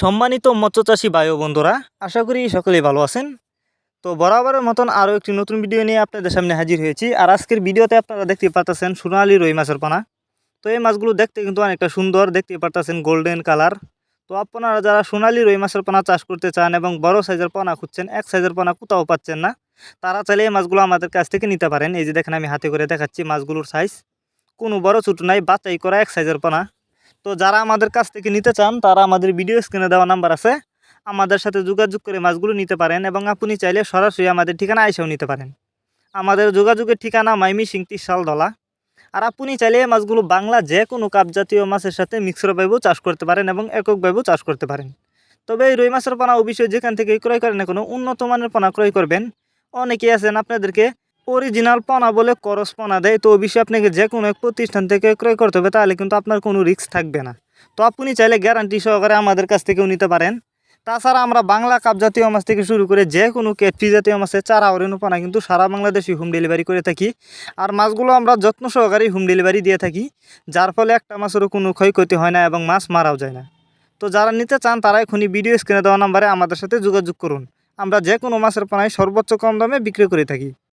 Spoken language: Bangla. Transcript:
সম্মানিত মৎস্যচাষী ভাই ও বন্ধুরা, আশা করি সকলেই ভালো আছেন। তো বরাবরের মতন আরও একটি নতুন ভিডিও নিয়ে আপনাদের সামনে হাজির হয়েছি। আর আজকের ভিডিওতে আপনারা দেখতে পারতেছেন সোনালী রুই মাছের পোনা। তো এই মাছগুলো দেখতে কিন্তু অনেকটা সুন্দর, দেখতে পারতেছেন গোল্ডেন কালার। তো আপনারা যারা সোনালী রুই মাছের পোনা চাষ করতে চান এবং বড় সাইজের পোনা খুঁজছেন, এক সাইজের পোনা কোথাও পাচ্ছেন না, তারা চাইলে এই মাছগুলো আমাদের কাছ থেকে নিতে পারেন। এই যে দেখেন, আমি হাতে করে দেখাচ্ছি মাছগুলোর সাইজ, কোনো বড় ছোট নাই, বাছাই করা এক সাইজের পোনা। তো যারা আমাদের কাছ থেকে নিতে চান তারা আমাদের ভিডিও স্ক্রিনে দেওয়া নাম্বার আছে, আমাদের সাথে যোগাযোগ করে মাছগুলো নিতে পারেন এবং আপনি চাইলে সরাসরি আমাদের ঠিকানা এসেও নিতে পারেন। আমাদের যোগাযোগের ঠিকানা মাইমিসিং তিরশালদলা। আর আপনি চাইলে মাছগুলো বাংলা যে কোনো কাপ জাতীয় মাছের সাথে মিক্সরভাবেও চাষ করতে পারেন এবং এককভাবেও চাষ করতে পারেন। তবে এই রুই মাছের পোনা অবশ্যই যেখান থেকে ক্রয় করেন না কোনো উন্নত মানের পোনা ক্রয় করবেন। অনেকেই আছেন আপনাদেরকে অরিজিনাল পোনা বলে করস পোনা দেয়, তো অবশ্যই আপনাকে যে কোনো এক প্রতিষ্ঠান থেকে ক্রয় করতে হবে, তাহলে কিন্তু আপনার কোনো রিস্ক থাকবে না। তো আপনি চাইলে গ্যারান্টি সহকারে আমাদের কাছ থেকেও নিতে পারেন। তাছাড়া আমরা বাংলা কাপ জাতীয় মাছ থেকে শুরু করে যে কোনো ক্যাটফি জাতীয় মাছের চারা অরেনু পোনা কিন্তু সারা বাংলাদেশে হোম ডেলিভারি করে থাকি। আর মাছগুলো আমরা যত্ন সহকারে হোম ডেলিভারি দিয়ে থাকি, যার ফলে একটা মাছেরও কোনো ক্ষয়ক্ষতি হয় না এবং মাছ মারাও যায় না। তো যারা নিতে চান তারা এখনই ভিডিও স্ক্রিনে দেওয়া নাম্বারে আমাদের সাথে যোগাযোগ করুন। আমরা যে কোনো মাছের পোনায় সর্বোচ্চ কম দামে বিক্রি করে থাকি।